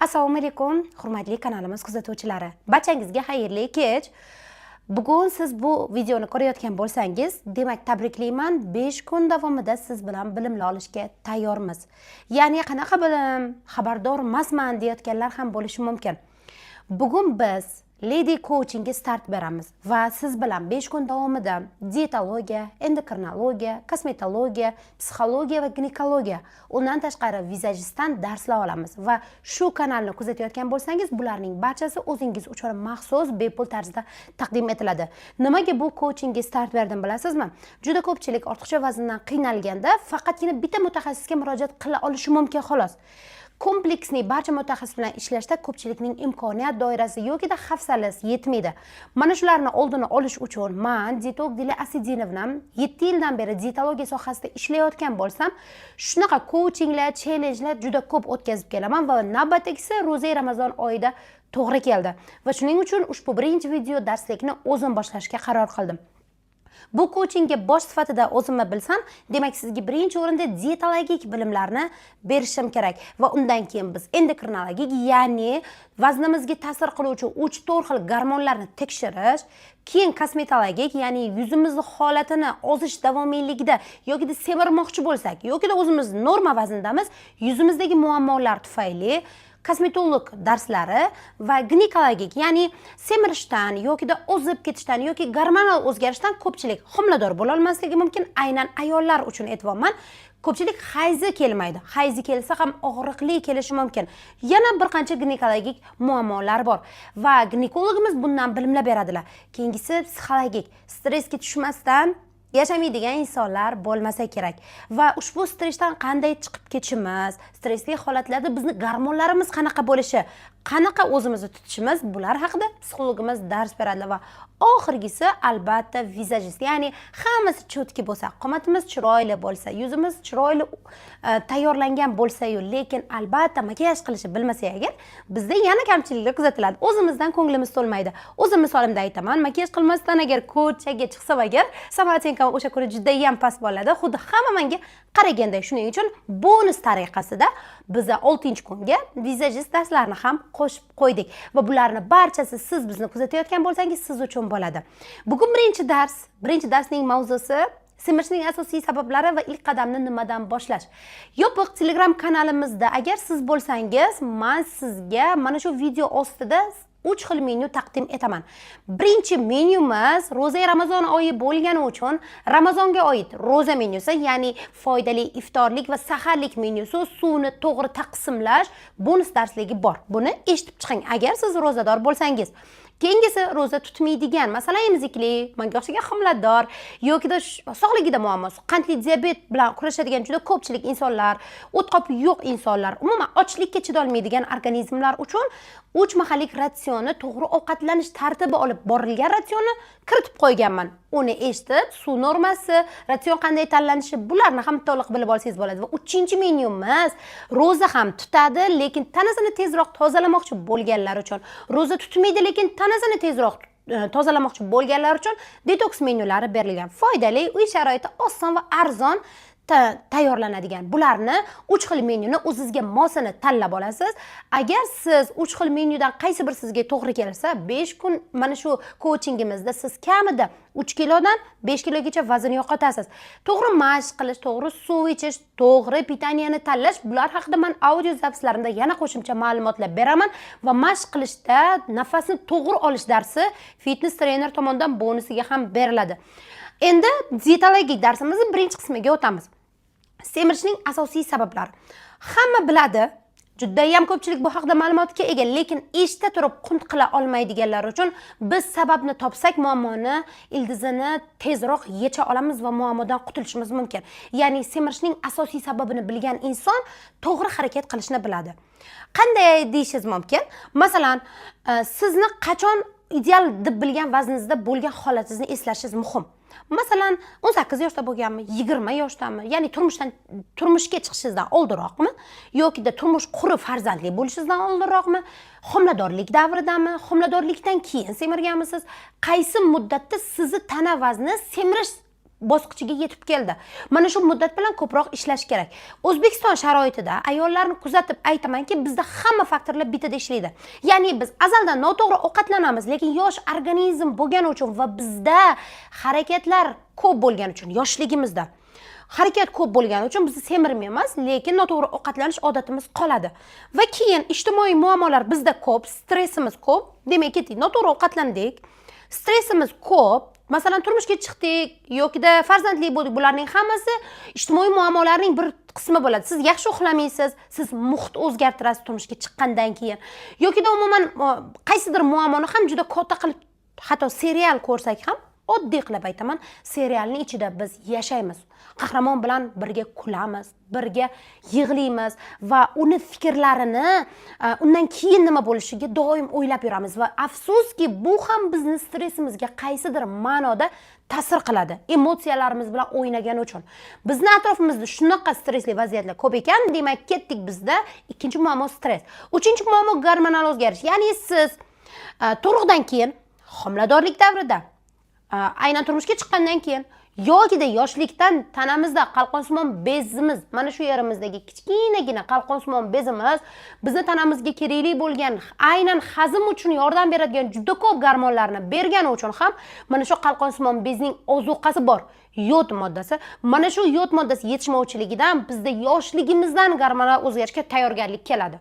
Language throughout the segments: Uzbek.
Assalomu alaykum, hurmatli kanalimiz kuzatuvchilari. Barchangizga xayrli kech. Bugun siz bu videoni ko'rayotgan bo'lsangiz, demak tabriklayman. 5 kun davomida siz bilan bilimli olishga tayyormiz. Ya'ni qanaqa bilim, xabardor emasman deyotganlar ham bo'lishi mumkin. Bugun biz Lady Coachingga start beramiz va siz bilan 5 kun davomida dietologiya, endokrinologiya, kosmetologiya, psixologiya va ginekologiya, undan tashqari vizajistdan darslar olamiz va shu kanalni kuzatayotgan bo'lsangiz, bularning barchasi o'zingiz uchun maxsus bepul tarzda taqdim etiladi. Nimaga bu coachingga start berdim bilasizmi? Juda ko'pchilik ortiqcha vazndan qiynalganda faqatgina bitta mutaxassisga murojaat qila olishi mumkin xolos. Kompleksli barcha mutaxassis bilan ishlashda ko'pchilikning imkoniyat doirasi yo'kida hafsalasi yetmaydi. Mana shularni oldini olish uchun men Dietog Dila Asidinovni 7 yildan beri dietologiya sohasida ishlayotgan bo'lsam, shunaqa coachinglar, challengelar juda ko'p o'tkazib kelaman va navbatdagisi Ro'za Ramazon oyida to'g'ri keldi. Va shuning uchun ushbu birinchi video darslikni o'zim boshlashga qaror qildim. Bu coachingga bosh sifatida o'zimni bilsam, demak sizga birinchi o'rinda dietologik bilimlarni berishim kerak va undan keyin biz endokrinologik, ya'ni vaznimizga ta'sir qiluvchi 3-4 xil gormonlarni tekshirish, keyin kosmetologik, ya'ni yuzimizning holatini ozish davomiyligida yoki semirmoqchi bo'lsak, yoki o'zimiz norma vazndamiz, yuzimizdagi muammolar tufayli kosmetolog darslari va ginekologik, ya'ni semirishdan yoki o'zib ketishdan yoki gormonal o'zgarishdan ko'pchilik homilador bo'la olmasligi mumkin. Aynan ayollar uchun aytyapman. Ko'pchilik hayzi kelmaydi. Hayzi kelsa ham og'riqli kelishi mumkin. Yana bir qancha ginekologik muammolar bor va ginekologimiz bundan bilimlar beradilar. Keyingisi psixologik, stressga tushmasdan yashamaydigan insonlar bo'lmasa kerak va ushbu stressdan qanday chiqib ketishimiz, stressli holatlarda bizni gormonlarimiz qanaqa bo'lishi, qanaqa o'zimizni tutishimiz, bular haqida psixologimiz dars beradi va oxirgisi albatta vizajist, ya'ni hammasi cho'tki bo'lsa, qomatimiz chiroyli bo'lsa, yuzimiz chiroyli tayyorlangan bo'lsa-yu, lekin albatta makiyaj qilishni bilmasa agar, bizda yana kamchiliklar kuzatiladi. O'zimizdan ko'nglimiz to'lmaydi. O'zim misolimda aytaman, makiyaj qilmasdan agar ko'chaga chiqsam agar, samaratenka o'sha kuni juda ham past bo'ladi. Xuddi hamma menga qaraganda. Shuning uchun bonus tariqasida biz 6-kunga vizajist darslarini ham qo'shib qo'ydik va bularni barchasi siz bizni kuzatayotgan bo'lsangiz siz uchun bo'ladi. Bugun birinchi darsning mavzusi semirishning asosiy sabablari va ilk qadamni nimadan boshlash. Yopiq Telegram kanalimizda agar siz bo'lsangiz, men sizga mana shu video ostida 3 xil menyu taqdim etaman. Birinchi menyumiz Ro'za Ramazon oyi bo'lgani uchun Ramazonga oid ro'za menyusi, ya'ni foydali iftorlik va saharlik menyusi, suvni to'g'ri taqsimlash bonus darsligi bor. Buni eshitib chiqing agar siz ro'zador bo'lsangiz. Keyingisi ro'za tutmaydigan, masalan, emizikli, menga o'xshagan homilador yoki sog'ligida muammosi, qandli diabet bilan kurashadigan juda ko'pchilik insonlar, o't qopi yo'q insonlar, umuman ochlikka chidolmaydigan organizmlar uchun 3 mahallik ratsionni, to'g'ri ovqatlanish tartibi olib borilgan ratsionni kiritib qo'yganman. Uni eshitib, suv normasi, ratsion qanday tanlanishi, bularni ham to'liq bilib olsangiz bo'ladi. Va 3-menyumiz ro'za ham tutadi, lekin tanasini tezroq tozalamoqchi bo'lganlar uchun, ro'za tutmaydi, lekin tanasini tezroq tozalamoqchi bo'lganlar uchun detoks menyulari berilgan. Foydali, uy sharoiti oson va arzon tayyorlanadigan. Bularni 3 xil menyuni o'zingizga mosini tanlab olasiz. Agar siz 3 xil menyudan qaysi bir sizga to'g'ri kelsa, 5 kun mana shu coachingimizda siz kamida 3 kilodan 5 kilogacha vazn yo'qotasiz. To'g'ri mashq qilish, to'g'ri suv ichish, to'g'ri pitaniyani tanlash, bular haqida men audio zapislarimda yana qo'shimcha ma'lumotlar beraman va mashq qilishda nafasni to'g'ri olish darsi fitness trener tomonidan bonusiga ham beriladi. Endi dietologik darsimizning birinchi qismiga o'tamiz. Semirishning asosiy sabablari. Hamma biladi, juda ham ko'pchilik bu haqida ma'lumotga ega, lekin eshita turib qunt qila olmaydiganlar uchun biz sababni topsak, muammoni, ildizini tezroq yecha olamiz va muammodan qutulishimiz mumkin. Ya'ni semirishning asosiy sababini bilgan inson to'g'ri harakat qilishni biladi. Qanday deyishingiz mumkin? Masalan, sizni qachon ideal deb bilgan vazningizda bo'lgan holatingizni eslashingiz muhim. Masalan, 18 yoshda bo'lganmi, 20 yoshdami, ya'ni turmushga chiqishingizdan oldinroqmi, yoki turmush qurib farzandli bo'lishingizdan oldinroqmi, homiladorlik davridami, homiladorlikdan keyin semirganmisiz, qaysi muddatda sizni tana vazni semirish bosqichiga yetib keldi. Mana shu muddat bilan ko'proq ishlash kerak. O'zbekiston sharoitida ayollarni kuzatib aytamanki, bizda hamma faktorlar bitada ishlaydi. Ya'ni biz azaldan noto'g'ri ovqatlanamiz, lekin yosh organizm bo'lgani uchun va bizda harakatlar ko'p bo'lgani uchun, yoshligimizda harakat ko'p bo'lgani uchun bizni semirmaymiz, lekin noto'g'ri ovqatlanish odatimiz qoladi. Va keyin ijtimoiy muammolar bizda ko'p, stressimiz ko'p. Demak, keting, noto'g'ri ovqatlandik, stressimiz ko'p. Masalan, turmushga chiqdik yoki-da farzandli bo'ldik. Bularning hammasi ijtimoiy muammolarning bir qismi bo'ladi. Siz yaxshi uxlamaysiz, siz muhit o'zgartirasiz turmushga chiqqandan keyin. Yoki-da umuman qaysidir muammoni ham juda katta qilib, hatto serial ko'rsak ham, oddiy qilib aytaman, serialning ichida biz yashaymiz. Qahramon bilan birga kulamiz, birga yig'laymiz va uni fikrlarini undan keyin nima bo'lishiga doim o'ylab yuramiz va afsuski bu ham bizni stressimizga qaysidir ma'noda ta'sir qiladi. Emotsiyalarimiz bilan o'ynagani uchun. Bizni atrofimizda shunaqa stressli vaziyatlar ko'p ekan, demak ketdik bizda. Ikkinchi muammo stress. Uchinchi muammo gormonal o'zgarish. Ya'ni siz tug'ruqdan keyin, homiladorlik davrida, aynan turmushga chiqqandan keyin yoki-da yoshlikdan tanamizda qalqonsimon bezimiz, mana shu yerimizdagi kichkinagina qalqonsimon bezimiz bizni tanamizga kerakli bo'lgan, aynan hazm uchun yordam beradigan juda ko'p gormonlarni bergani uchun ham mana shu qalqonsimon bezning ozuqasi bor. Yod moddasi. Mana shu yod moddasi yetishmovchiligidan bizda yoshligimizdan gormonal o'zgarishga tayyorgarlik keladi.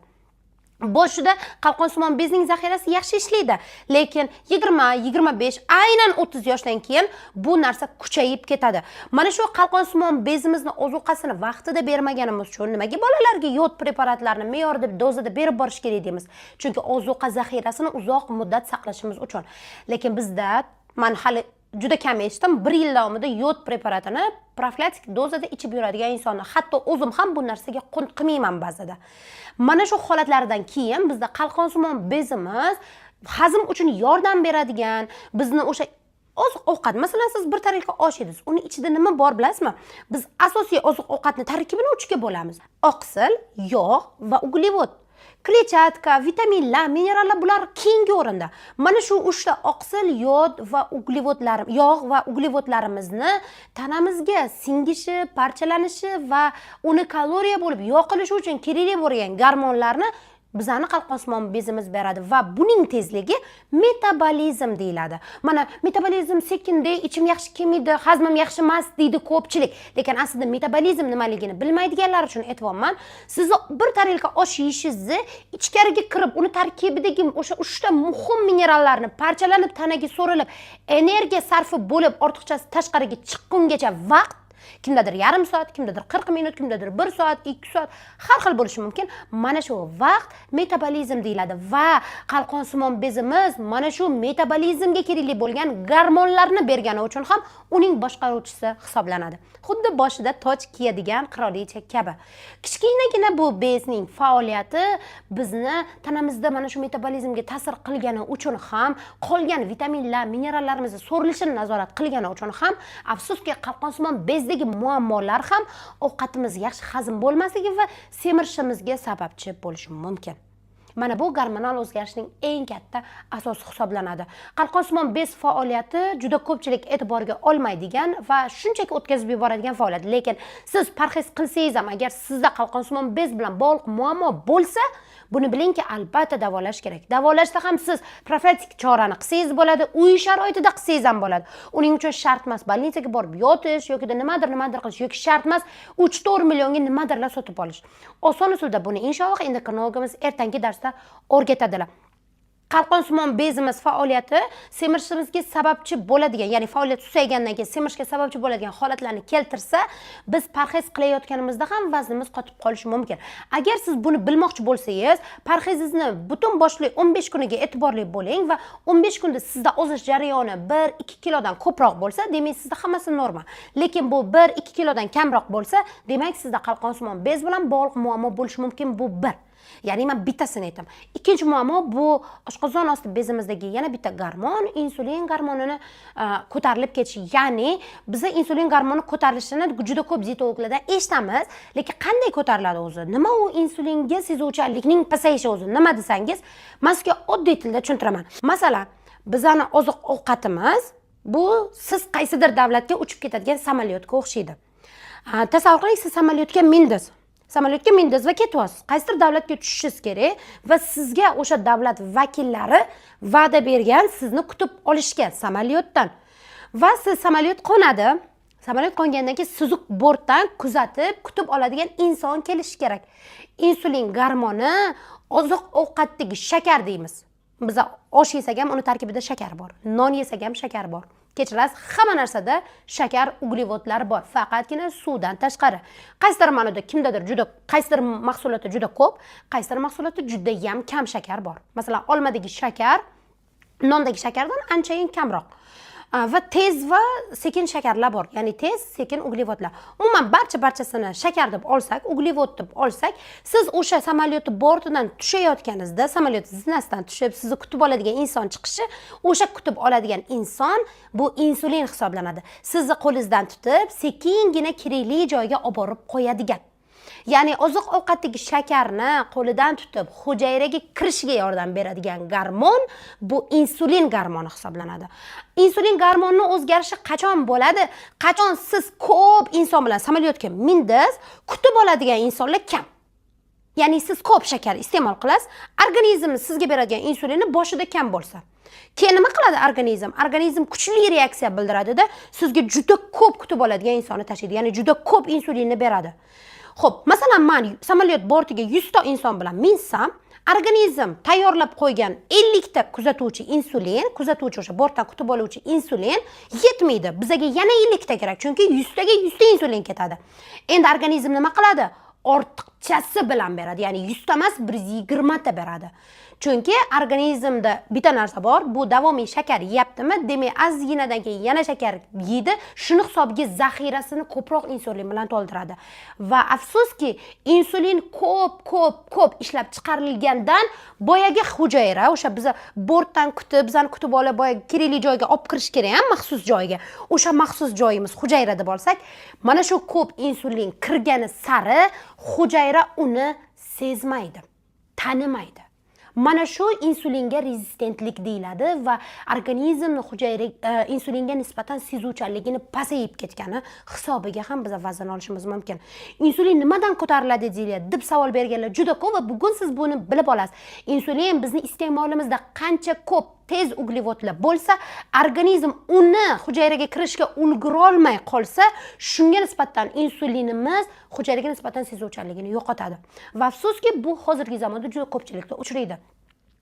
Boshida qalqonsimon bezning zaxirasi yaxshi ishlaydi, lekin 20-25, aynan 30 yoshdan keyin bu narsa kuchayib ketadi. Mana shu qalqonsimon bezimizni ozuqasini vaqtida bermaganimiz uchun nimaga bolalarga yod preparatlarini me'yorda dozada berib borish kerak deymiz? Chunki ozuqa zaxirasini uzoq muddat saqlashimiz uchun. Lekin bizda men hali juda kam eshitdim, 1 yil davomida yod preparatini profilaktik dozada ichib yuradigan insonni, hatto o'zim ham bu narsaga qilmayman ba'zida. Mana shu holatlardan keyin bizda qalqonsimon bezimiz hazm uchun yordam beradigan, bizni o'sha oziq-ovqat, masalan siz bir tarelka osh yedingiz, uni ichida nima bor bilasizmi? Biz asosiy oziq-ovqatni tarkibini 3 ga bo'lamiz. Oqsil, yog' va uglevod. Kletchatka, vitaminlar, minerallar bular keyingi o'rinda. Mana shu 3 ta oqsil, yod va yog' va uglevodlarimizni tanamizga singishi, parchalanishi va uni kaloriya bo'lib yoqilishi uchun kerakli bo'lgan gormonlarni bizani qalqonsimon bezimiz beradi va buning tezligi metabolizm deyiladi. Mana metabolizm sekindi, ichim yaxshi kelmaydi, hazmim yaxshi emas deydi ko'pchilik. Lekin aslida metabolizm nimaligini bilmaydiganlar uchun aytibman. Siz bir tarelka osh yeyishingizni ichkariga kirib, uni tarkibidagi o'sha 3 ta muhim minerallarni parchalanib tanaga so'rilib, energiya sarfi bo'lib, ortiqchasi tashqariga chiqqungacha vaqt, kimdadir yarim soat, kimdadir 40 minut, kimdadir 1 soat, 2 soat, har xil bo'lishi mumkin. Mana shu vaqt metabolizm deyiladi va qalqonsimon bezimiz mana shu metabolizmga kerakli bo'lgan gormonlarni bergani uchun ham uning boshqaruvchisi hisoblanadi. Xuddi boshida toj kiyadigan qirolicha kabi. Kichkinagina bu bezning faoliyati bizni tanamizda mana shu metabolizmga ta'sir qilgani uchun ham, qolgan vitaminlar, minerallarimizni so'rilishini nazorat qilgani uchun ham, afsuski qalqonsimon bezdagi muammolar ham ovqatimiz yaxshi hazm bo'lmasligi va semirishimizga sababchi bo'lishi mumkin. Mana bu gormonal o'zgarishning eng katta asosi hisoblanadi. Qalqonsimon bez faoliyati juda ko'pchilik e'tiborga olmaydigan va shunchaki o'tkazib yuboradigan faoliyat. Lekin siz parhez qilsangiz ham, agar sizda qalqonsimon bez bilan bog'liq muammo bo'lsa, buni bilingki, albatta davolash kerak. Davolashda ham siz profilaktik chorani qilsangiz bo'ladi, uy sharoitida qilsangiz ham bo'ladi. Uning uchun shart emas bolnitsaga borib yotish yoki nimadir qilish yoki shart emas 3-4 millionga nimadirlar sotib olish. Oson usulda buni inshaalloh endokrinologimiz ertangi darsda o'rgatadilar. Qalqonsimon bezimiz faoliyati semirishimizga sababchi bo'ladigan, ya'ni faoliyat susaygandan keyin semirishga sababchi bo'ladigan holatlarni keltirsa, biz parhez qilayotganimizda ham vaznimiz qotib qolishi mumkin. Agar siz buni bilmoqchi bo'lsangiz, parhezingizni butun boshli 15 kuniga e'tiborli bo'ling va 15 kunda sizda ozish jarayoni 1-2 kilodan ko'proq bo'lsa, demak sizda hammasi normal. Lekin bu 1-2 kilodan kamroq bo'lsa, demak sizda qalqonsimon bez bilan bog'liq muammo bo'lishi mumkin. Bu bir. Ya'ni men bittasini aytaman. Ikkinchi muammo bu oshqozon osti bezimizdagi yana bitta gormon, insulin gormonini ko'tarilib ketishi. Ya'ni biz insulin gormoni ko'tarilishini juda ko'p dietologlardan eshitamiz, lekin qanday ko'tariladi o'zi? Nima u insulinga sezuvchanlikning pasayishi o'zi? Nima desangiz, men sizga oddiy tilda tushuntiraman. Masalan, bizning oziq-ovqatimiz Bu siz qaysidir davlatga uchib ketadigan samolyotga o'xshaydi. Tasavvur qiling, siz samolyotga mindingiz. Samolyotga mindingiz va ketyapsiz. Qaysidir davlatga tushishingiz kerak va sizga o'sha davlat vakillari va'da bergan sizni kutib olishgan samolyotdan. Va siz samolyot qo'nadi. Samolyot qo'ngandan keyin sizni bortdan kuzatib, kutib oladigan inson kelishi kerak. Insulin gormoni oziq-ovqatdagi shakar deymiz. Biz osh yesak ham uni tarkibida shakar bor. Non yesak ham shakar bor. Kechirasiz, hamma narsada shakar, uglevodlar bor. Faqatgina suvdan tashqari. Qaysidir ma'noda kimdadir qaysidir mahsulotda juda ko'p, qaysidir mahsulotda juda ham kam shakar bor. Masalan, olmadagi shakar nondagi shakardan anchayin kamroq. Va tez va sekin shakarlar bor. Ya'ni tez, sekin uglevodlar. Umuman barchasini shakar deb olsak, uglevod deb olsak, siz o'sha samolyotning bortidan tushayotganingizda, samolyot zinasidan tushib, sizni kutib oladigan inson chiqishi, o'sha kutib oladigan inson bu insulin hisoblanadi. Sizni qo'lingizdan tutib, sekingina kerakli joyga olib borib qo'yadigan. Ya'ni oziq-ovqatdagi shakarni qo'lidan tutib hujayraga kirishiga yordam beradigan gormon bu insulin gormoni hisoblanadi. Insulin gormonining o'zgarishi qachon bo'ladi? Qachon siz ko'p inson bilan samolyotga mindingiz, kutib oladigan insonlar kam. Ya'ni siz ko'p shakar iste'mol qilasiz, organizm sizga beradigan insulinni boshida kam bo'lsa. Keyin nima qiladi organizm? Organizm kuchli reaksiya bildiradida, sizga juda ko'p kutib oladigan insonni tashlaydi. Ya'ni juda ko'p insulinni beradi. Xo'p, masalan, men samolyot bortiga 100 ta inson bilan minsam, organizm tayyorlab qo'ygan 50 ta kuzatuvchi insulin, kuzatuvchi o'sha bortdan kutib oluvchi insulin yetmaydi. Bizga yana 50 ta kerak, chunki 100 taga 100 ta insulin ketadi. Endi organizm nima qiladi? Ortiqchasi bilan beradi. Ya'ni 100 ta emas, 120 ta beradi. Chunki organizmda bitta narsa bor, bu davomiy shakar yeyaptimi, demak ozginadan keyin yana shakar yeydi, shuni hisobiga zaxirasini ko'proq insulin bilan to'ldiradi. Va afsuski, insulin ko'p ishlab chiqarilgandan boyagi hujayra, o'sha biz bortdan bizani kutib olib, boyagi kerakli joyga olib kirish kerak ham, maxsus joyga. O'sha maxsus joyimiz hujayra deb olsak, mana shu ko'p insulin kirgani sari hujayra uni sezmaydi, tanimaydi. Mana shu insulinga rezistentlik deyiladi va organizmning hujayra insulinga nisbatan sezuvchanligini pasayib ketgani hisobiga ham biz vazn olishimiz mumkin. Insulin nimadan ko'tariladi deyiladi deb savol berganlar juda ko'p va bugun siz buni bilib olasiz. Insulin bizning iste'molimizda qancha ko'p tez uglevodlar bo'lsa, organizm uni hujayraga kirishga ulgurolmay qolsa, shunga nisbatan insulinimiz hujayraga nisbatan sezuvchanligini yo'qotadi. Va afsuski, bu hozirgi zamonda juda ko'pchilikda uchraydi.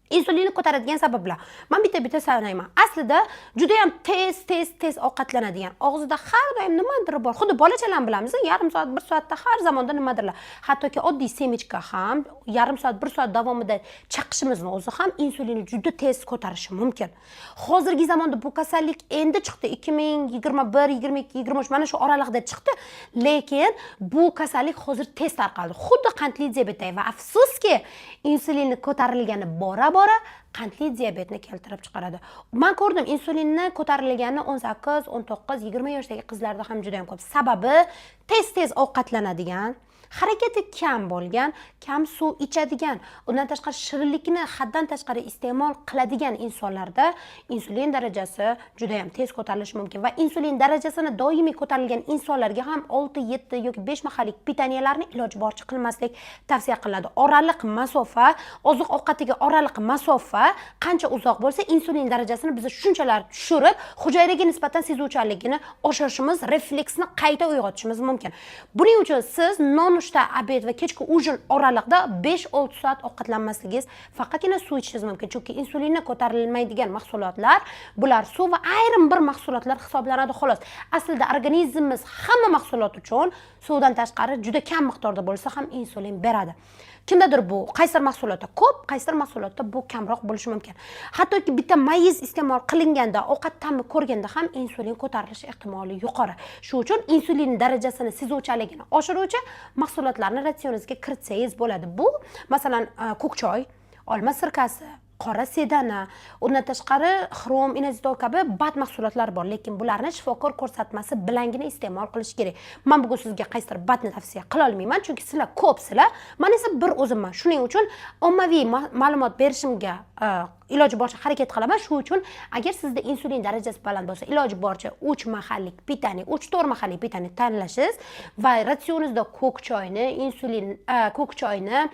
Insulinni ko'taradigan sabablar. Men bitta sanayman. Aslida juda ham tez ovqatlanadigan, og'zida har doim nimadir bor. Xuddi bolachalar bilamiz, yarim soat, 1 soatda har zamonda nimadirlar. Hattoki oddiy semichka ham yarim soat, 1 soat davomida chaqishimizning o'zi ham insulinni juda tez ko'tarishi mumkin. Hozirgi zamonda bu kasallik endi chiqdi. 2021, 22, 23 mana shu oralig'ida chiqdi, lekin bu kasallik hozir tez tarqaldi. Xuddi qandli diabetday va afsuski, insulinni ko'tarilgani bora qandli diabetni keltirib chiqaradi. Men ko'rdim, insulinni ko'tarilgani 18, 19, 20 yoshdagi qizlarda ham juda ham ko'p. Sababi tez ovqatlanadigan, harakati kam bo'lgan, kam suv ichadigan, undan tashqari shirinlikni haddan tashqari iste'mol qiladigan insonlarda insulin darajasi juda ham tez ko'tarilishi mumkin va insulin darajasini doimiy ko'tarilgan insonlarga ham 6, 7 yoki 5 mahallik pitaniyalarni iloji boricha qilmaslik tavsiya qilinadi. Oraliq masofa, oziq-ovqatiga oraliq masofa qancha uzoq bo'lsa, insulin darajasini biz shunchalar tushirib, hujayraga nisbatan sezuvchanligini oshirishimiz, refleksni qayta uyg'otishimiz mumkin. Buning uchun siz nonushta, obed va kechki ujin oraliqda 5-6 soat ovqatlanmasligingiz, faqatgina suv ichishingiz mumkin. Chunki insulinni ko'tarilmaydigan mahsulotlar, bular suv va ayrim bir mahsulotlar hisoblanadi xolos. Aslida organizmimiz hamma mahsulot uchun suvdan tashqari juda kam miqdorda bo'lsa ham insulin beradi. Kimdadir bu qaysidir mahsulotda ko'p, qaysidir mahsulotda bu kamroq bo'lishi mumkin. Hattoki bitta mayiz iste'mol qilinganda, ovqat ta'mi ko'rganda ham insulin ko'tarilishi ehtimoli yuqori. Shuning uchun insulin darajasini sezuvchanligini oshiruvchi mahsulotlarni ratsioningizga kiritsangiz bo'ladi. Bu masalan ko'k choy, olma sirkasi, qora sedana, undan tashqari xrom, inositol kabi bad mahsulotlar bor, lekin bularni shifokor ko'rsatmasi bilangina iste'mol qilish kerak. Men bugun sizga qaysidir badni tavsiya qila olmayman, chunki sizlar ko'psizlar, men esa bir o'zimman. Shuning uchun ommaviy ma'lumot berishimga iloji boricha harakat qilaman. Shuning uchun agar sizda insulin darajasi baland bo'lsa, iloji boricha 3 mahallik pitani, 3-4 mahallik pitani tanlashingiz va ratsioningizda ko'k choyni, insulin, ko'k choyni,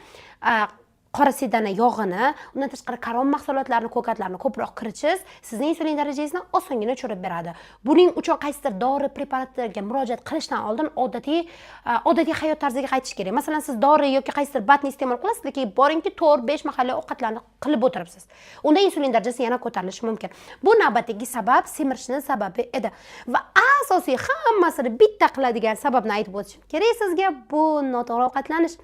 qora sedana yog'ini, undan tashqari karom mahsulotlarini, ko'katlarni ko'proq kiritishingiz sizning insulin darajangizni osongina tushirib beradi. Buning uchun qaysidir dori preparatlarga murojaat qilishdan oldin odatiy hayot tarziga qaytish kerak. Masalan, siz dori yoki qaysidir batni iste'mol qilasiz, lekin boringki 4-5 mahalla ovqatlarni qilib o'tiribsiz. Unda insulin darajasi yana ko'tarilishi mumkin. Bu navbatdagi sabab semirishning sababi edi. Va asosiy hammasini bitta qiladigan sababni aytib o'tishim kerak sizga, bu noto'g'ri ovqatlanish.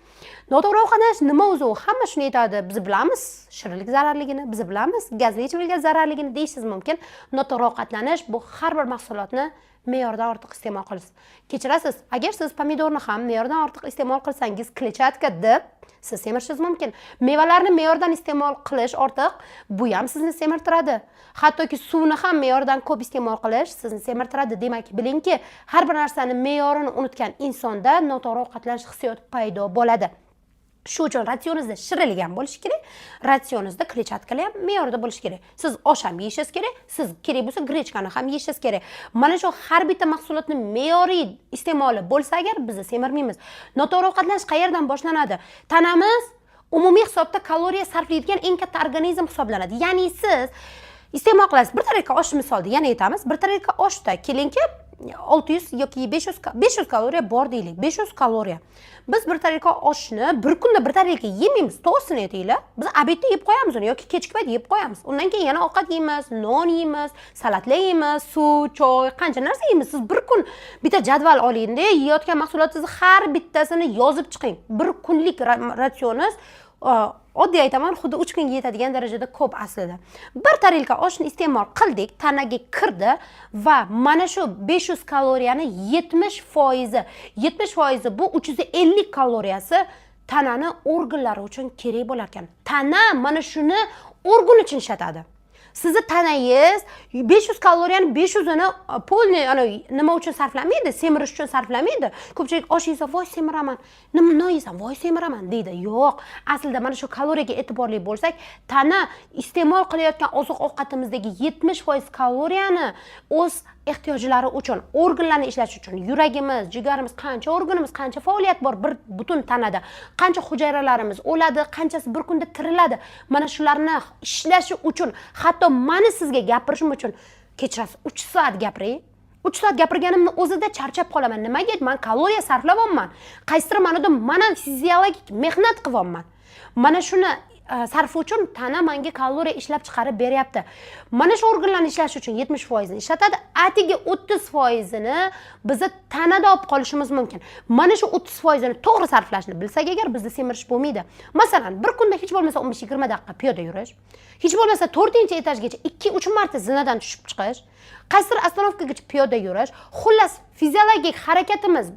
Noto'g'ri ovqatlanish nima o'zi? Hamma shuni aytadi. Biz bilamiz shirinlik zararligini, biz bilamiz gazli ichimliklar zararligini deyishingiz mumkin. Noto'g'ri ovqatlanish bu har bir mahsulotni me'yordan ortiq iste'mol qilish. Kechirasiz, agar siz pomidorni ham me'yordan ortiq iste'mol qilsangiz, kletchatka deb siz semirishingiz mumkin. Mevalarni me'yordan iste'mol qilish ortiq, bu ham sizni semirtiradi. Hattoki suvni ham me'yordan ko'p iste'mol qilish sizni semirtiradi. Demak, bilingki, har bir narsani me'yorini unutgan insonda noto'g'ri ovqatlanish hissiyoti paydo bo'ladi. Shu uchun ratsioningizda shirinlik ham bo'lishi kerak, ratsioningizda kletchatkalar ham me'yorida bo'lishi kerak. Siz osh ham yeyishingiz kerak, siz kerak bo'lsa grechkani ham yeyishingiz kerak. Mana shu har bitta mahsulotni me'yoriy iste'moli bo'lsa agar biz semirmaymiz. Noto'g'ri ovqatlanish qayerdan boshlanadi? Tanamiz umumiy hisobda kaloriya sarflaydigan eng katta organizm hisoblanadi. Ya'ni siz iste'mol qilasiz. Bir tarelka osh misolida yana aytamiz. Bir tarelka oshda kelingki 600 yoki 500 kaloriya bor deylik. 500 kaloriya. Biz bir tarelka oshni bir kunda bir tarelka yemaymiz. To'g'risini aytinglar. Biz obedda yeb qo'yamiz uni yoki kechki payt yeb qo'yamiz. Undan keyin yana ovqat yeymiz, non yeymiz, salatlar yeymiz, suv, choy, qancha narsa yeymiz. Siz bir kun bitta jadval oling-da, yeyotgan mahsulotingizni har bittasini yozib chiqing. Bir kunlik ratsioningiz oddiy aytaman, xuddi 3 kunga yetadigan darajada ko'p aslida. Bir tarelka oshni iste'mol qildik, tanaga kirdi va mana shu 500 kaloriyani 70% bu 350 kaloriyasi tanani organlari uchun kerak bo'lar ekan. Tana mana shuni organ uchun ishlatadi. Sizni tanangiz 500 kaloriyani 500'ini polni nima uchun sarflamaydi? Semirish uchun sarflamaydi. Ko'pchilik osh yesa, voy semiraman. Nima non yesam, voy semiraman deydi. Yo'q, aslida mana shu kaloriyaga e'tiborli bo'lsak, tana iste'mol qilayotgan oziq-ovqatimizdagi 70% kaloriyani o'z ehtiyojlari uchun, organlarni ishlash uchun, yuragimiz, jigarimiz, qancha organimiz, qancha faoliyat bor bir butun tanada, qancha hujayralarimiz o'ladi, qanchasi bir kunda tiriladi. Mana shularni ishlashi uchun, hatto meni sizga gapirishim uchun kechirasiz 3 soat gapiring. 3 soat gapirganimni o'zida charchab qolaman. Nimaga? Men kaloriya sarflayapman. Qaysidir ma'noda men fiziologik mehnat qilyapman. Mana shuni sarf uchun tana menga kaloriya ishlab chiqarib beryapti. Mana shu organlarni ishlash uchun 70% ni ishlatadi. Atigi 30%ni biz tanada olib qolishimiz mumkin. Mana shu 30% ni to'g'ri sarflashni bilsak agar bizda semirish bo'lmaydi. Masalan, bir kunda hech bo'lmasa 15-20 daqiqa piyoda yurish, hech bo'lmasa 4-etajgacha 2-3 marta zinadan tushib chiqish, qaysidir ostanovkagacha piyoda yurish, xullas fiziologik harakatimiz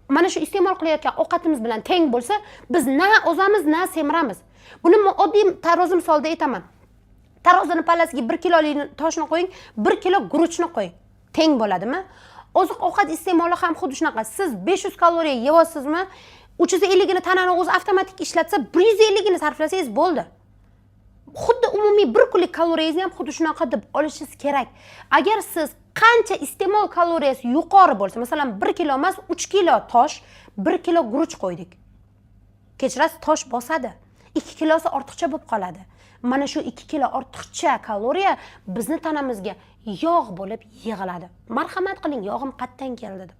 mana shu iste'mol qilayotgan ovqatimiz bilan teng bo'lsa, biz na ozamiz, na semiramiz. Buni oddiy tarozi misolida aytaman. Tarozini pallasiga 1 kilolik toshni qo'ying, 1 kilo guruchni qo'ying. Teng bo'ladimi? Oziq-ovqat iste'moli ham xuddi shunaqa. Siz 500 kaloriya yeyapsizmi? 350 ni tanani o'zi avtomatik ishlatsa, 150 ni sarflasangiz bo'ldi. Xuddi umumiy 1 kunlik kaloriyangizni ham xuddi shunaqa deb olishingiz kerak. Agar siz qancha iste'mol kaloriyasi yuqori bo'lsa, masalan 1 kilo emas, 3 kilo tosh, 1 kilo guruch qo'ydik. Kechirasiz, tosh bosadi. 2 kilosi ortiqcha bo'lib qoladi. Mana shu 2 kilo ortiqcha kaloriya bizni tanamizga yog' bo'lib yig'iladi. Marhamat qiling, yog'im qayerdan keldi deb.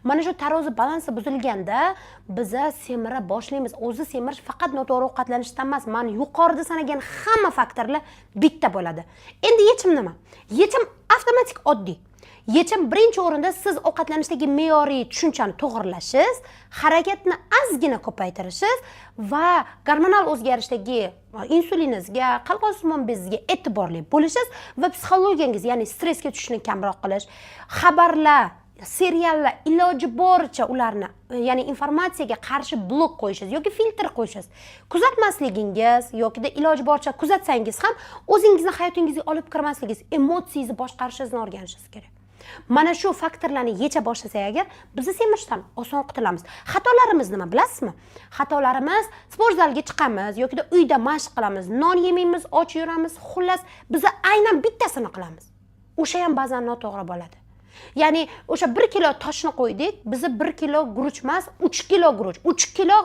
Mana shu tarozi balansi buzilganda biz semira boshlaymiz. O'zi semirish faqat noto'g'ri ovqatlanishdan emas, men yuqorida sanagan hamma faktorlar bitta bo'ladi. Endi yechim nima? Yechim avtomatik oddiy. Yechim birinchi o'rinda siz ovqatlanishdagi me'yoriy tushunchani to'g'rilashingiz, harakatni ozgina ko'paytirishingiz va gormonal o'zgarishdagi insuliningizga, qalqon simon bezingizga e'tiborli bo'lishingiz va psixologiyangiz, ya'ni stressga tushishni kamroq qilish, xabarlar seriallar iloji boricha ularni ya'ni informatsiyaga qarshi blok qo'yishingiz yoki filtr qo'yishingiz, kuzatmasligingiz yokida iloji boricha kuzatsangiz ham o'zingizni hayotingizga olib kirmasligingiz, emotsiyangizni boshqarishingizni o'rganishingiz kerak. Mana shu faktorlarni yecha boshlasak agar, biz semirishdan oson qutulamiz. Xatolarimiz nima bilasizmi? Xatolarimiz sport zalga chiqamiz yokida uyda mashq qilamiz, non yemaymiz, och yuramiz, xullas biz aynan bittasini qilamiz. O'sha ham ba'zan noto'g'ri bo'ladi. Ya'ni o'sha 1 kilo toshni qo'ydik, biz 1 kilo guruch emas, 3 kilo guruch, 3 kilo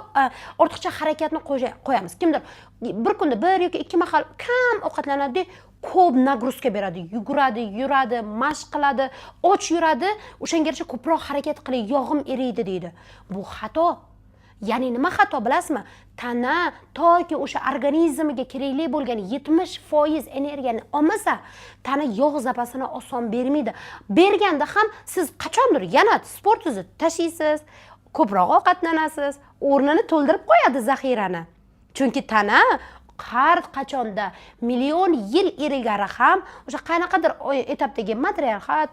ortiqcha harakatni qo'yamiz. Kimdir bir kunda 1 yoki 2 mahal kam ovqatlanadi, ko'p nagruzka beradi, yuradi, mashq qiladi, och yuradi, o'shangacha ko'proq harakat qilib, yog'im eriydi deydi. Bu xato. Ya'ni nima xato bilasizmi? Tana toki o'sha organizmiga kerakli bo'lgan 70% energiyani olmasa, tana yog' zapasini oson bermaydi. Berganda ham siz qachondir yana sportingizni tashlaysiz, ko'proq ovqatlanasiz, o'rnini to'ldirib qo'yadi zaxirani. Chunki tana har qachonda million yil ilgari ham o'sha qanaqadir etapdagi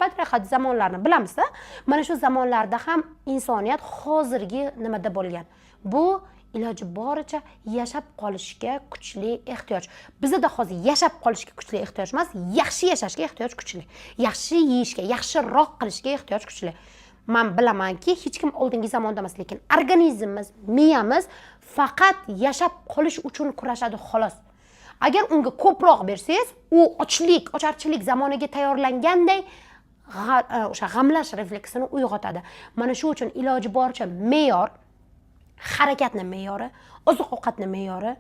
patriarxat zamonlarni bilamiz-da. Mana shu zamonlarda ham insoniyat hozirgi nimada bo'lgan. Bu iloji boricha yashab qolishga kuchli ehtiyoj. Bizda hozir yashab qolishga kuchli ehtiyoj emas, yaxshi yashashga ehtiyoj kuchli. Yaxshi yeyishga, yaxshiroq qilishga ehtiyoj kuchli. Men bilamanki, hech kim oldingi zamonda emas, lekin organizmimiz, miyamiz faqat yashab qolish uchun kurashadi xolos. Agar unga ko'proq bersangiz, u ocharchilik zamoniga tayyorlanganday o'sha g'amlash refleksini uyg'otadi. Mana shu uchun iloji boricha me'yor, harakatni me'yori, oziq-ovqatni me'yori,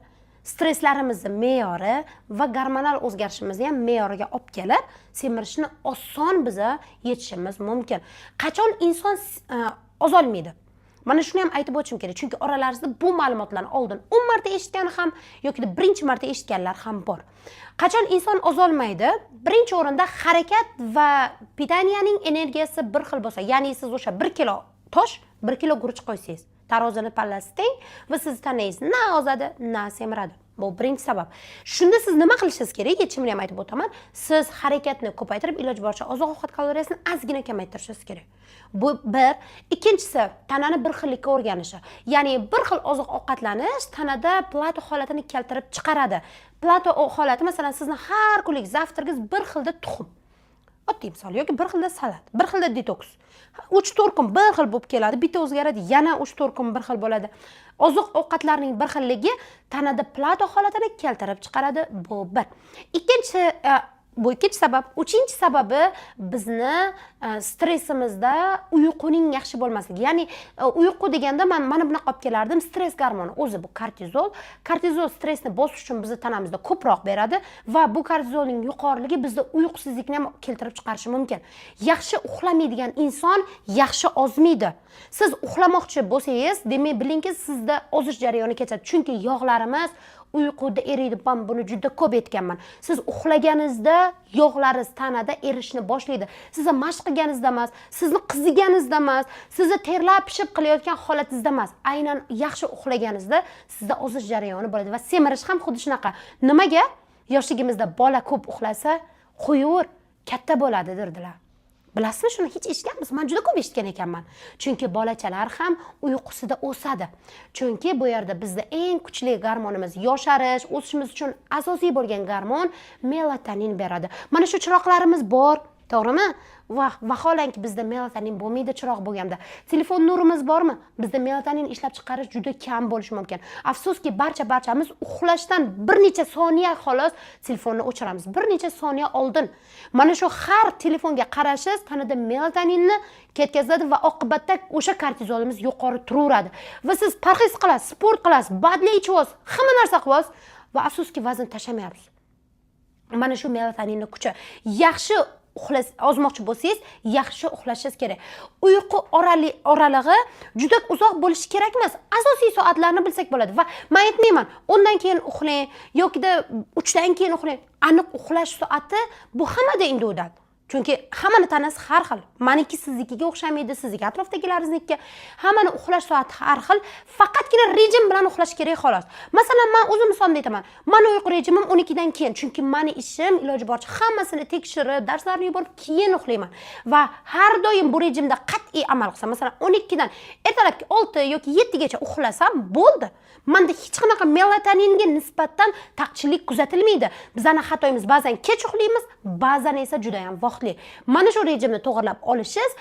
stresslarimizni me'yori va gormonal o'zgarishimizni ham me'yoriga olib kelib, semirishni oson biza yetishimiz mumkin. Qachon inson ozolmaydi? Mana shuni ham aytib o'tishim kerak, chunki oralaringizda bu ma'lumotlarni oldin 10 marta eshitgan ham yoki birinchi marta eshitganlar ham bor. Qachon inson ozolmaydi? Birinchi o'rinda harakat va pitaniyaning energiyasi bir xil bo'lsa, ya'ni siz o'sha 1 kilo tosh, 1 kilo guruch qo'ysangiz, tarozini pallasi teng va siz tanangiz na ozadi, na semiradi. Bu birinchi sabab. Shunda siz nima qilishingiz kerak? Yechimini ham aytib o'taman. Siz harakatni ko'paytirib, iloji boricha oziq-ovqat kaloriyasini ozgina kamaytirishingiz kerak. Bu bir. Ikkinchisi, tanani bir xillikka o'rganishi. Ya'ni bir xil oziq-ovqatlanish tanada plato holatini keltirib chiqaradi. Plato holati masalan sizni har kunlik zavtrigingiz bir xilda tuxum. Oddiy misol yoki bir xilda salat, bir xilda detoks. 3-4 kun bir xil bo'lib keladi, bitta o'zgaradi, yana 3-4 kun bir xil bo'ladi. Oziq-ovqatlarning bir xilligi tanada plato holatini keltirib chiqaradi. Bu bir. Bu ikkinchi sabab. Uchinchi sababi bizni stressimizda uyquning yaxshi bo'lmasligi. Ya'ni uyqu deganda men mana bunaqa olib kelardim, stress gormoni. O'zi bu kortizol. Kortizol stressni bosish uchun bizni tanamizda ko'proq beradi va bu kortizolning yuqoriligi bizda uyqusizlikni ham keltirib chiqarishi mumkin. Yaxshi uxlamaydigan inson yaxshi ozmaydi. Siz uxlamoqchi bo'lsangiz, demak bilingki sizda ozish jarayoni kechadi. Chunki yog'larimiz uyquda eriydi. Men buni juda ko'p aytganman. Siz uxlaganingizda yog'laringiz tanada erishni boshlaydi. Siz mashq qilganingizda emas, sizni qiziganingizda emas, sizni terlab pishib qilayotgan holatingizda emas. Aynan yaxshi uxlaganingizda sizda ozish jarayoni bo'ladi va semirish ham xuddi shunaqa. Nimaga? Yoshligimizda bola ko'p uxlasa, qo'yur, katta bo'ladi derdilar. Bilasizmi, shuni hech eshitganmiz? Men juda ko'p eshitgan ekanman. Chunki bolachalar ham uyqusida o'sadi. Chunki bu yerda bizda eng kuchli gormonimiz, yosharish, o'sishimiz uchun asosiy bo'lgan gormon melatonin beradi. Mana shu chiroqlarimiz bor, to'g'rimi? Vaholanki bizda melatonin bo'lmaydi chiroq bo'lganda. Telefon nurimiz bormi? Bizda melatonin ishlab chiqarish juda kam bo'lishi mumkin. Afsuski barchamiz uxlashdan bir necha soniya xolos telefonni o'chiramiz. Bir necha soniya oldin. Mana shu har telefonga qarashingiz tanada melatoninni ketkazadi va oqibatda o'sha kortizolimiz yuqori turaveradi. Va siz parhez qilasiz, sport qilasiz, badli ichasiz, hamma narsa qilasiz va afsuski vazn tashlamayapsiz. Mana shu melatoninning kuchi. Yaxshi ozmoqchi bo'lsangiz, yaxshi uxlashingiz kerak. Uyqu oralig'i juda uzoq bo'lishi kerak emas. Asosiy soatlarni bilsak bo'ladi va men aytmayman, 10 dan keyin uxlang yokida 3 dan keyin uxlang. Aniq uxlash soati bu hammada individual. Chunki hammani tanasi har xil. Meniki siznikiga o'xshamaydi, sizniki atrofdagilaringizniki. Hammani uxlash soati har xil. Faqatgina rejim bilan uxlash kerak xolos. Masalan, men o'zim misolni aytaman. Meni uyqu rejimim 12 dan keyin, chunki meni ishim iloji boricha hammasini tekshirib, darslarni yuborib keyin uxlayman. Va har doim bu rejimda qat'iy amal qilsam, masalan 12 dan ertalabki 6 yoki 7 gacha uxlasam, bo'ldi. Menda hech qanaqa melatoninga nisbatan taqchillik kuzatilmaydi. Bizning xatoyimiz ba'zan kech uxlaymiz, ba'zan esa juda ham vaqtli. Mana shu rejimni to'g'rilab olishingiz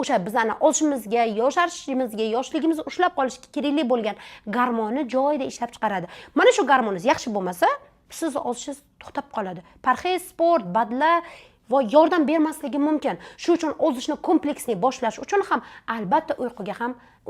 o'sha bizning olishimizga, yosharishimizga, yoshligimizni ushlab qolishga kerakli bo'lgan gormonni joyida ishlab chiqaradi. Mana shu gormoningiz yaxshi bo'lmasa, siz olishingiz to'xtab qoladi. Parhez, sport, badla va yordam bermasligi mumkin. Shu uchun ozishni kompleksli boshlash uchun ham albatta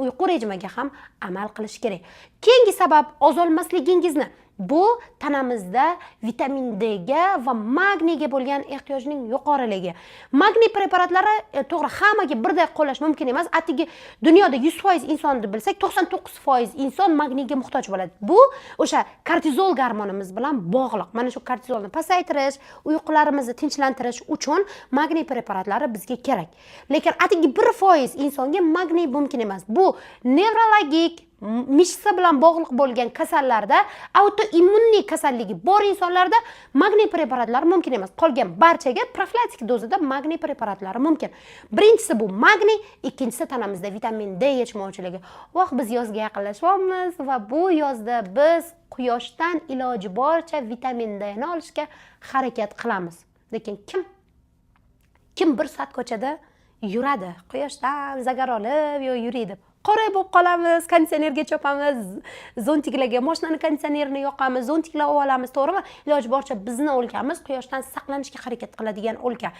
uyqu rejimiga ham amal qilish kerak. Keyingi sabab ozolmasligingizni. Bu tanamizda vitamin D ga va magniyga bo'lgan ehtiyojning yuqoriligi. Magniy preparatlari to'g'ri hammaga birday qo'llash mumkin emas. Atigi dunyoda 100% insonni bilsak, 99% inson magniyga muhtoj bo'ladi. Bu o'sha kortizol gormonimiz bilan bog'liq. Mana shu kortizolni pasaytirish, uyqularimizni tinchlantirish uchun magniy preparatlari bizga kerak. Lekin atigi 1% insonga magniy mumkin emas. Bu nevrologik mishsa bilan bog'liq bo'lgan kasallarda, autoimmunniy kasalligi bor insonlarda magniy preparatlari mumkin emas. Qolgan barchaga profilaktik dozada magniy preparatlari mumkin. Birinchisi bu magniy, ikkinchisi tanamizda vitamin D yetishmovchiligi. Biz yozga yaqinlashyapmiz va bu yozda biz quyoshdan iloji boricha vitamin D ni olishga harakat qilamiz. Lekin kim bir soat ko'chada yuradi, quyoshdan zagar olib yuradi. Qora bo'lib qolamiz, konditsionerga chopamiz, zontiklarga mashinani konditsionerini yoqamiz, zontiklar olamiz, to'g'rimi? Iloji boricha bizni o'lkamiz quyoshdan saqlanishga harakat qiladigan o'lka.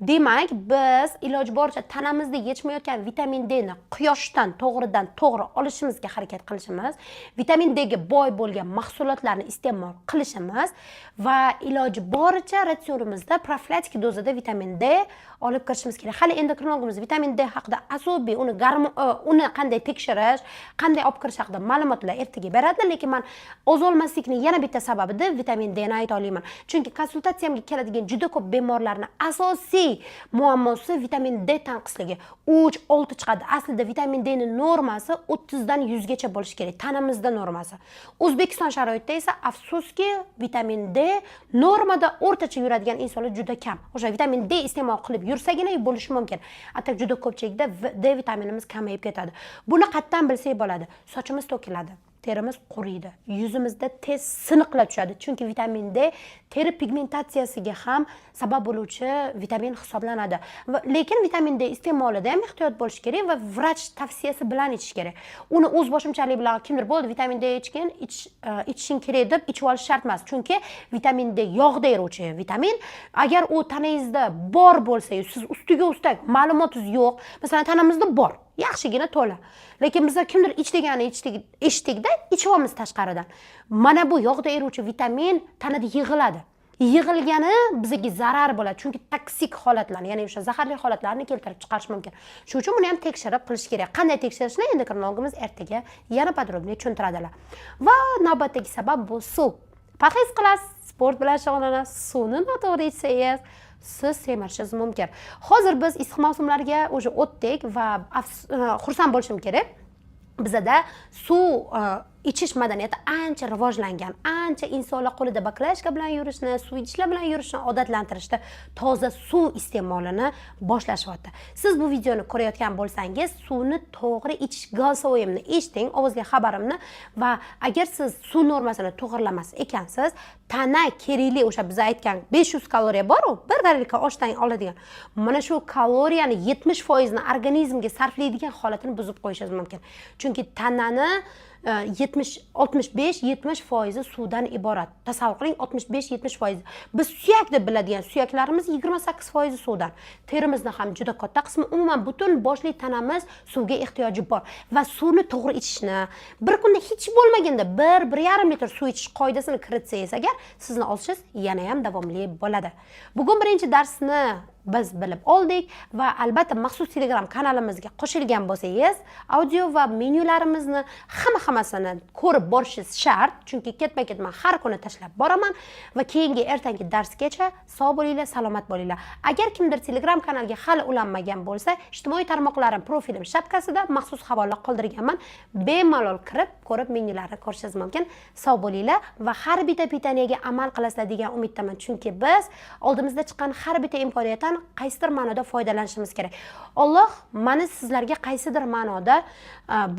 Demak, biz iloji boricha tanamizda yetishmayotgan vitamin D ni quyoshdan to'g'ri olishimizga harakat qilishimiz, vitamin D ga boy bo'lgan mahsulotlarni iste'mol qilishimiz va iloji boricha ratsionimizda profilaktik dozada vitamin D olib kirishimiz kerak. Hali endokrinologimiz vitamin D haqida asobiy uni qanday tekshirish, qanday olib kirish haqida ma'lumotlar ertaga beradi, lekin men ozolmaslikning yana bitta sababida vitamin D ni ayta olaman. Chunki konsultatsiyamga keladigan juda ko'p bemorlarning asosiy muammosi vitamin D tanqisligi. 3-6 chiqadi. Aslida vitamin D ning normasi 30 dan 100 gacha bo'lishi kerak, tanamizda normasi. O'zbekiston sharoitida esa afsuski vitamin D normada o'rtacha yuradigan insonlar juda kam. O'sha vitamin D iste'mol qilib yursagina bo'lishi mumkin. Atak juda ko'pchilikda D vitaminimiz kamayib ketadi. Buni qatdan bilsak bo'ladi. Sochimiz to'kiladi, terimiz quriydi, yuzimizda tez siniqlar tushadi. Chunki vitamin D teri pigmentatsiyasiga ham sabab bo'luvchi vitamin hisoblanadi. Lekin vitamin D iste'molida ham ehtiyot bo'lish kerak va vrach tavsiyasi bilan ichish kerak. Uni o'z boshimchalik bilan kimdir bo'ldi vitamin D ichishing kerak deb ichib olish shart emas. Chunki vitamin D yog'da eruvchi vitamin. Agar u tanangizda bor bo'lsa, siz ustiga ustak ma'lumotingiz yo'q, masalan tanamizda bor, yaxshigina to'la. Lekin biz kimdir ichdegani eshitdikda ichib tashqaridan. Mana bu yog'da eruvchi vitamin tanada yig'iladi. Yig'ilgani bizga zarar bo'ladi, chunki toksik holatlarni, ya'ni o'sha zaharli holatlarni keltirib chiqarish mumkin. Shuning uchun buni ham tekshirib qilish kerak. Qanday tekshirishni endokrinologimiz ertaga yana podrobniy tushuntiradilar. Va navbatdagi sabab bu suv. Parhez qilasiz, sport bilan shug'ullanasiz, suvni noto'g'ri ichsangiz siz semirishingiz mumkin. Hozir biz issiq mavsumlarga o'sha o'tdik va xursand bo'lishim kerak. Bizda suv ichish madaniyati ancha rivojlangan. Ancha insonlar qo'lida baklashka bilan yurishni, suv ichishlar bilan yurishni odatlantirishda toza suv iste'molini boshlashyapti. Siz bu videoni ko'rayotgan bo'lsangiz, suvni to'g'ri ichish голосовойimni eshiting, ovozli xabarimni va agar siz suv normasini to'g'rilamas ekansiz, tana kerakli o'sha biz aytgan 500 kaloriya bor-ku, bir tarelka oshdan oladigan. Mana shu kaloriyani 70% ni organizmga sarflaydigan holatini buzib qo'yishingiz mumkin. Chunki tanani 65-70% suvdan iborat. Tasavvur qiling, 65-70%. Biz suyak deb biladigan suyaklarimiz 28% suvdan. Terimizni ham juda katta qismi, umuman butun boshli tanamiz suvga ehtiyoji bor va suvni to'g'ri ichishni, bir kunda hech bo'lmaganda 1-1,5 litr suv ichish qoidasini kiritsangiz agar, sizni olishingiz yana ham davomli bo'ladi. Bugun birinchi darsni biz bilib oldik va albatta maxsus Telegram kanalimizga qo'shilgan bo'lsangiz, audio va menyularimizni hammasini ko'rib borishingiz shart, chunki ketma-ketman har kuni tashlab boraman va keyingi ertangi darsgacha sog' bo'linglar, salomat bo'linglar. Agar kimdir Telegram kanalga hali ulanmagan bo'lsa, ijtimoiy tarmoqlarim profilim shapkasida maxsus havola qoldirganman. Bemalol kirib, ko'rib menyularni ko'rishingiz mumkin. Sog' bo'linglar va har bitta pitaniyaga amal qilasizlar degan umiddaman, chunki biz oldimizda chiqqan har bitta imkoniyatdan qaysidir ma'noda foydalanishimiz kerak. Alloh meni sizlarga qaysidir ma'noda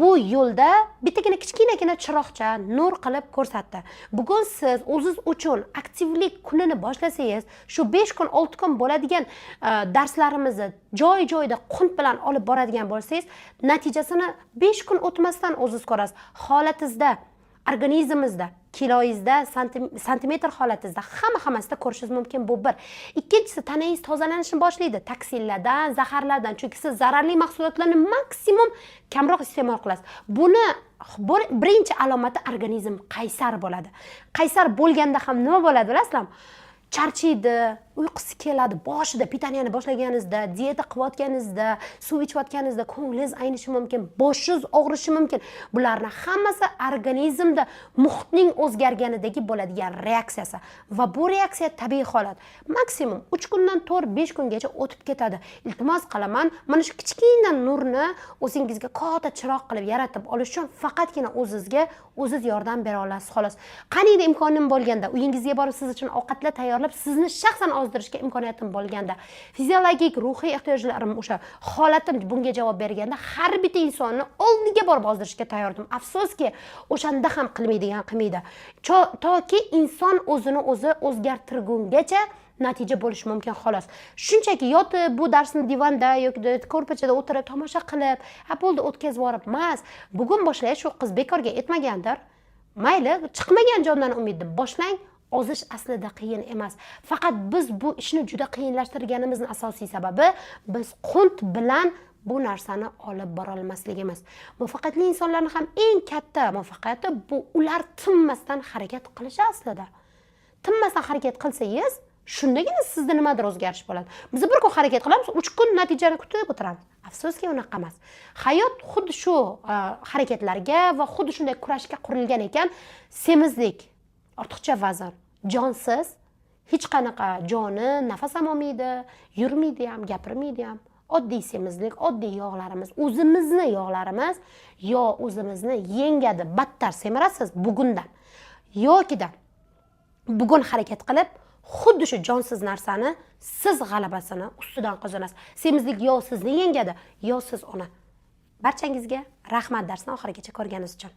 bu yo'lda bittagina kichkinagina chiroqcha nur qilib ko'rsatdi. Bugun siz o'zingiz uchun aktivlik kunini boshlasangiz, shu 5 kun, 6 kun bo'ladigan darslarimizni joy-joyida qunt bilan olib boradigan bo'lsangiz, natijasini 5 kun o'tmasdan o'zingiz ko'rasiz. Holatingizda, organizmingizda, kiloyingizda, santimetr holatingizda hammasida ko'rishingiz mumkin. Bu bir. Ikkinchisi, tanangiz tozalanishni boshlaydi. Toksinlardan, zaharlardan. Chunki siz zararli mahsulotlarni maksimum kamroq iste'mol qilasiz. Buni birinchi alomati organizm qaysar bo'ladi. Qaysar bo'lganda ham nima bo'ladi bilasizlarmi? Charchaydi, uyqusi keladi. Boshida pitaniyani boshlaganingizda, dieta qilayotganingizda, suv ichayotganingizda ko'nglingiz aynishi mumkin, boshingiz og'rishi mumkin. Bularning hammasi organizmda muhitning o'zgarganidagi bo'ladigan reaksiyasi va bu reaksiya tabiiy holat. Maksimum 3 kundan 4-5 kungacha o'tib ketadi. Iltimos qilaman, mana shu kichkina nurni o'zingizga katta chiroq qilib yaratib olish uchun faqatgina o'zingizga o'zingiz yordam bera olasiz xolos. Qaniydi imkonim bo'lganda, uyingizga borib siz uchun ovqatlar tayyorlab, sizni shaxsan ozdirishga imkoniyatim bo'lganda, fiziologik, ruhiy ehtiyojlarim o'sha holatim bunga javob berganda har bitta insonni oldiga borib ozdirishga tayyordim. Afsuski, o'shanda ham qilmaydi. Toki inson o'zini o'zi o'zgartirgungacha natija bo'lishi mumkin xolos. Shunchaki yotib bu darsni divanda yoki ko'rpachada o'tirib tomosha qilib, bo'ldi o'tkazib yorib emas. Bugun boshlash shu qiz bekorga etmagandir. Mayli, chiqmagan jondan umidni boshlang. Ozish aslida qiyin emas. Faqat biz bu ishni juda qiyinlashtirganimizning asosiy sababi biz qunt bilan bu narsani olib bora olmasligimiz. Muvaffaqiyatli insonlarning ham eng katta muvaffaqiyati bu ular tinmasdan harakat qilishi aslida. Tinmasdan harakat qilsangiz, shundagina sizda nimadir o'zgarish bo'ladi. Biz bir kun harakat qilamiz, 3 kun natijani kutib o'tiramiz. Afsuski unaqa emas. Hayot xuddi shu harakatlarga va xuddi shunday kurashga qurilgan ekan. Semizlik, ortiqcha vazn, jonsiz, hech qanaqa joni nafas olmaydi, yurmaydi ham, gapirmaydi ham. Oddiy semizlik, oddiy yog'larimiz, o'zimizni yog'larimiz yo o'zimizni yengadi, battar semirasiz bugundan. Yokida bugun harakat qilib, xuddi shu jonsiz narsani siz g'alabasini ustidan qozonasiz. Semizlik yo sizni yengadi, yo siz uni. Barchangizga rahmat darsni oxirigacha ko'rganingiz uchun.